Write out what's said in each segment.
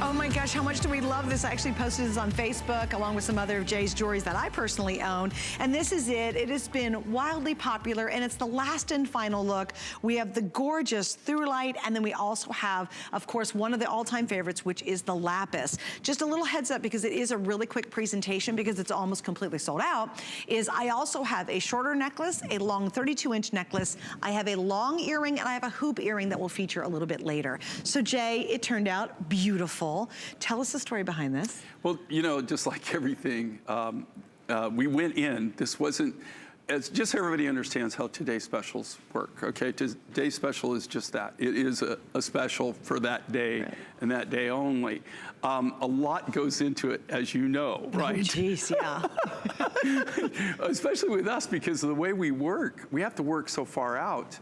Oh my gosh, how much do we love this? I actually posted this on Facebook along with some other of Jay's jewelries that I personally own. And this is it. It has been wildly popular and it's the last and final look. We have the gorgeous through light and then we also have, of course, one of the all-time favorites, which is the lapis. Just a little heads up because it is a really quick presentation because it's almost completely sold out, is I also have a shorter necklace, a long 32-inch necklace. I have a long earring and I have a hoop earring that will feature a little bit later. So Jay, it turned out beautiful. Tell us the story behind this. Well, you know, just like everything, we went in, this wasn't, as just so everybody understands how today's specials work, okay? Today's special is just that. It is a special for that day and that day only. A lot goes into it, as you know, right? Oh, geez, yeah. Especially with us, because of the way we work, we have to work so far out.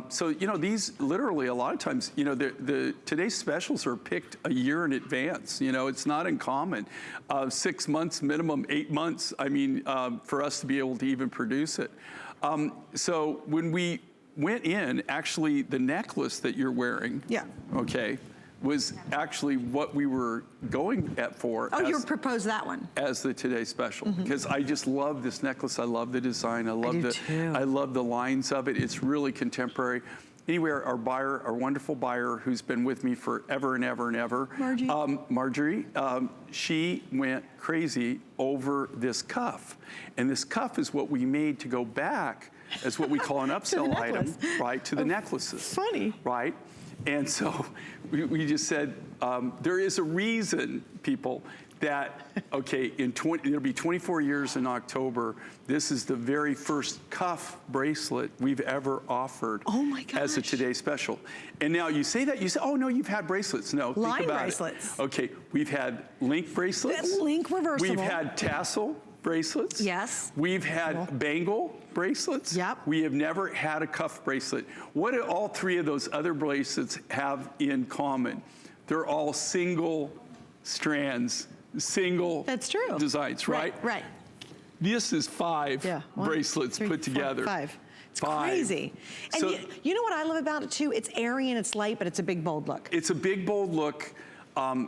So, you know, these literally a lot of times, you know, today's specials are picked a year in advance. You know, it's not uncommon. 6 months minimum, 8 months, I mean, for us to be able to even produce it. So when we went in, actually the necklace that you're wearing, okay, was actually what we were going at for. Oh, you proposed that one. As the Today Special, because I just love this necklace. I love the design. I love the lines of it. It's really contemporary. Anyway, our buyer, our wonderful buyer who's been with me forever and ever and ever, Marjorie, she went crazy over this cuff. And this cuff is what we made to go back as what we call an upsell item, right, to the necklaces. Funny. Right? And so we just said, there is a reason, people, that, okay, it'll be 24 years in October. This is the very first cuff bracelet we've ever offered as a Today Special. And now you say that, you say, oh no, you've had bracelets. No, Line think about bracelets. it. Okay, we've had link bracelets. Link reversible. We've had tassel bracelets. Yes. We've had bangle bracelets. Yep. We have never had a cuff bracelet. What do all three of those other bracelets have in common? They're all single strands, single designs, right? Right. This is 5 bracelets put together. 5. It's crazy. And so, you know what I love about it too? It's airy and it's light, but it's a big, bold look. It's a big, bold look.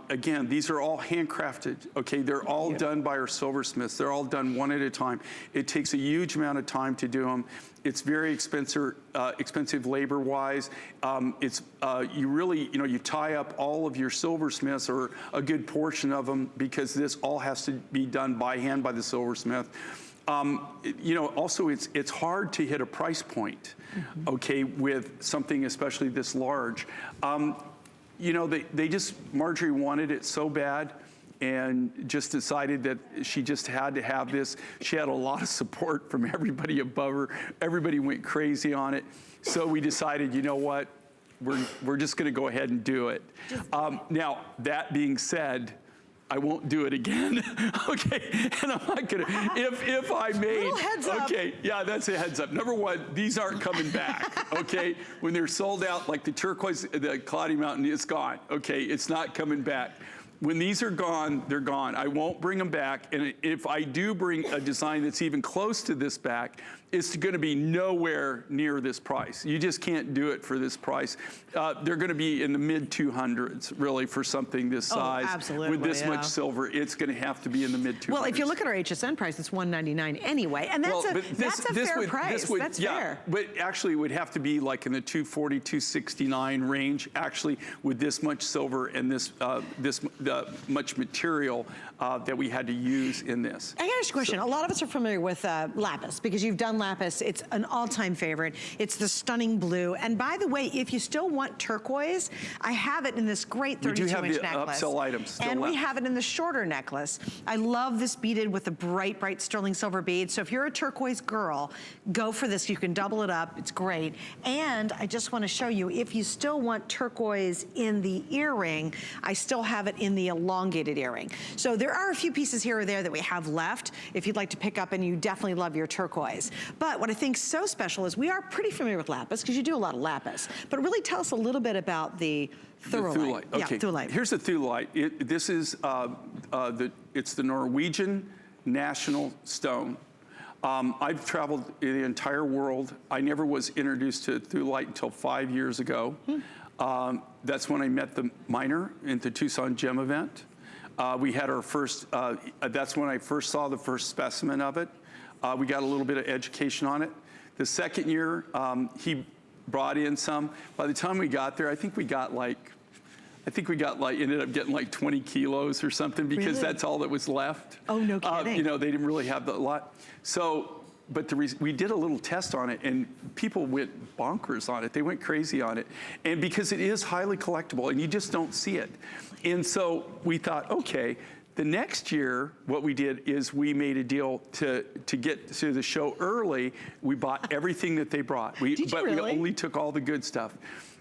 Again, these are all handcrafted, okay? They're all done by our silversmiths. They're all done one at a time. It takes a huge amount of time to do them. It's very expensive labor-wise. You really, you know, you tie up all of your silversmiths or a good portion of them because this all has to be done by hand by the silversmith. You know, also it's hard to hit a price point, okay, with something especially this large. You know, Marjorie wanted it so bad and just decided that she just had to have this. She had a lot of support from everybody above her. Everybody went crazy on it. So we decided, you know what, we're just gonna go ahead and do it. Now, that being said, I won't do it again, okay? And I'm not gonna, if I made, little heads up. Okay, yeah, that's a heads up. Number one, these aren't coming back, okay? When they're sold out, like the turquoise, the Cloudy Mountain, it's gone, okay? It's not coming back. When these are gone, they're gone. I won't bring them back, and if I do bring a design that's even close to this back, it's gonna be nowhere near this price. You just can't do it for this price. They're gonna be in the mid 200s, really, for something this size. Absolutely, with this much silver, it's gonna have to be in the mid 200s. Well, if you look at our HSN price, it's $199 anyway, and that's a fair price. That's fair. But actually, it would have to be like in the 240, 269 range, actually, with this much silver and this much material that we had to use in this. I got a question. A lot of us are familiar with lapis because you've done lapis. It's an all-time favorite. It's the stunning blue. And by the way, if you still want turquoise, I have it in this great 32-inch necklace. We do have the upsell items still and left. We have it in the shorter necklace. I love this beaded with the bright, bright sterling silver beads. So if you're a turquoise girl, go for this. You can double it up. It's great. And I just want to show you, if you still want turquoise in the earring, I still have it in the elongated earring. So there are a few pieces here or there that we have left if you'd like to pick up, and you definitely love your turquoise. But what I think is so special is we are pretty familiar with lapis because you do a lot of lapis, but really tell us a little bit about the thulite. Okay. Yeah, thulite. Here's the thulite. This is it's the Norwegian national stone. I've traveled the entire world. I never was introduced to thulite until 5 years ago. That's when I met the miner at the Tucson Gem event. We had our first, that's when I first saw the first specimen of it. We got a little bit of education on it. The second year, he brought in some. By the time we got there, I think we got like, ended up getting like 20 kilos or something because Really? that's all that was left. Oh, no kidding. You know, they didn't really have a lot. So, but we did a little test on it and people went bonkers on it. They went crazy on it. And because it is highly collectible and you just don't see it. And so we thought, okay, the next year, what we did is we made a deal to get to the show early. We bought everything that they brought. Did you really? We only took all the good stuff.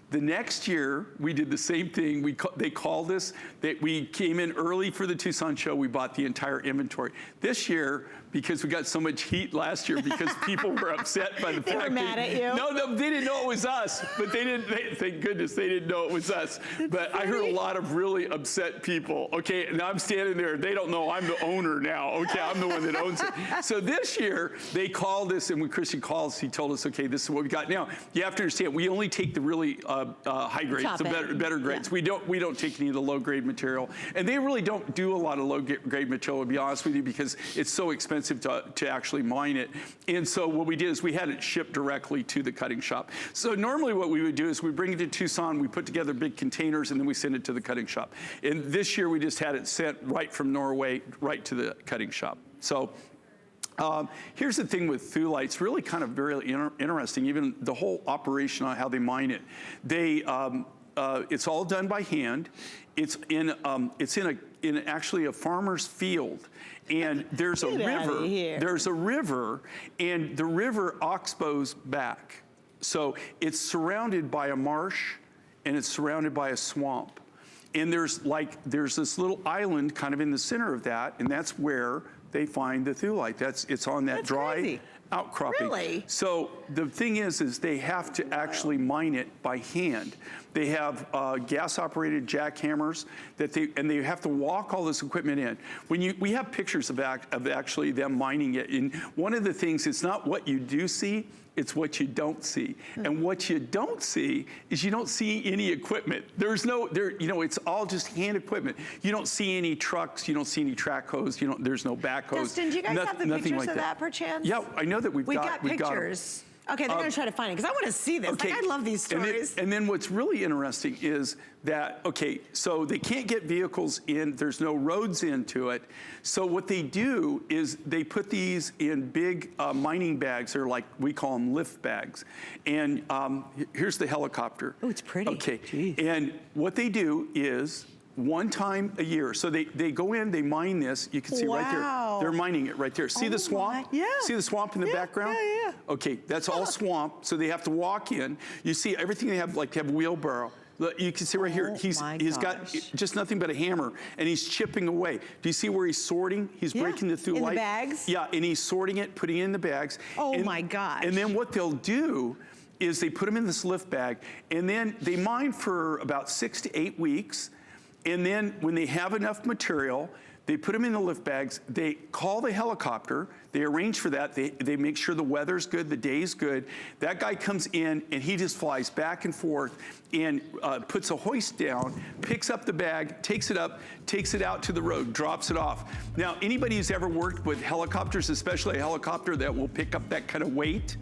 The next year, we did the same thing. They called us. We came in early for the Tucson show. We bought the entire inventory. This year, because we got so much heat last year because people were upset by the fact They were mad at you? No, they didn't know it was us. But they didn't, thank goodness they didn't know it was us. But I heard a lot of really upset people. Okay, and I'm standing there. They don't know I'm the owner now. Okay, I'm the one that owns it. So this year, they called us, and when Christian calls, he told us, okay, this is what we got. Now, you have to understand, we only take the really high grades, the better grades. Yeah. We don't take any of the low grade material. And they really don't do a lot of low grade material, to be honest with you, because it's so expensive to actually mine it. And so what we did is we had it shipped directly to the cutting shop. So normally what we would do is we bring it to Tucson, we put together big containers, and then we send it to the cutting shop. And this year we just had it sent right from Norway right to the cutting shop. So here's the thing with thulite. It's really kind of very interesting, even the whole operation on how they mine it. It's all done by hand. It's in actually a farmer's field, and there's a river. There's a river, and the river oxbows back. So it's surrounded by a marsh, and it's surrounded by a swamp. And there's this little island kind of in the center of that, and that's where they find the thulite. It's on that dry crazy. Outcropping. Really? So the thing is they have to actually mine it by hand. They have gas-operated jackhammers and they have to walk all this equipment in. We have pictures of actually them mining it. And one of the things, it's not what you do see, it's what you don't see. And what you don't see is you don't see any equipment. It's all just hand equipment. You don't see any trucks, you don't see any track hose, there's no backhoes. Dustin, do you guys have the pictures of that perchance? Yeah, I know that we've got pictures. Okay, they're going to try to find it, because I want to see this. Okay. Like, I love these stories. And then what's really interesting is that, okay, so they can't get vehicles in, there's no roads into it. So what they do is they put these in big mining bags. They're like, we call them lift bags. And here's the helicopter. Oh, it's pretty. Okay, Jeez. and what they do is, one time a year. So they go in, they mine this. You can see right there. They're mining it right there. See the swamp? Yeah. See the swamp in the background? Yeah. Okay, that's all swamp. So they have to walk in. You see everything they have, like they have a wheelbarrow. Look, you can see right here, he's got just nothing but a hammer, and he's chipping away. Do you see where he's sorting? He's breaking the thulite. In the bags? Yeah, and he's sorting it, putting it in the bags. Oh my gosh. And then what they'll do is they put them in this lift bag, and then they mine for about 6 to 8 weeks. And then when they have enough material, they put them in the lift bags, they call the helicopter, they arrange for that, they make sure the weather's good, the day's good. That guy comes in and he just flies back and forth and puts a hoist down, picks up the bag, takes it up, takes it out to the road, drops it off. Now, anybody who's ever worked with helicopters, especially a helicopter that will pick up that kind of weight,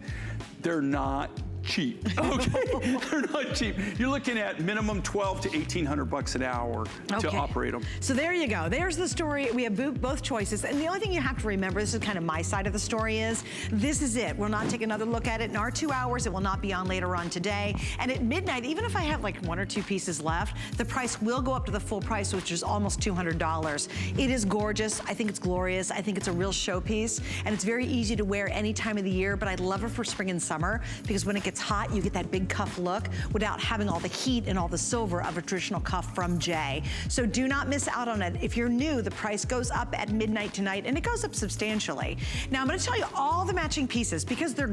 they're not cheap. Okay, they're not cheap. You're looking at minimum $1,200 to $1,800 an hour to operate them. So there you go. There's the story. We have both choices. And the only thing you have to remember, this is kind of my side of the story, is this is it. We'll not take another look at it in our 2 hours. It will not be on later on today. And at midnight, even if I have like 1 or 2 pieces left, the price will go up to the full price, which is almost $200. It is gorgeous. I think it's glorious. I think it's a real showpiece. And it's very easy to wear any time of the year, but I love it for spring and summer because when it gets hot, you get that big cuff look without having all the heat and all the silver of a traditional cuff from Jay. So do not miss out on it. If you're new, the price goes up at midnight tonight, and it goes up substantially. Now I'm going to tell you all the matching pieces because they're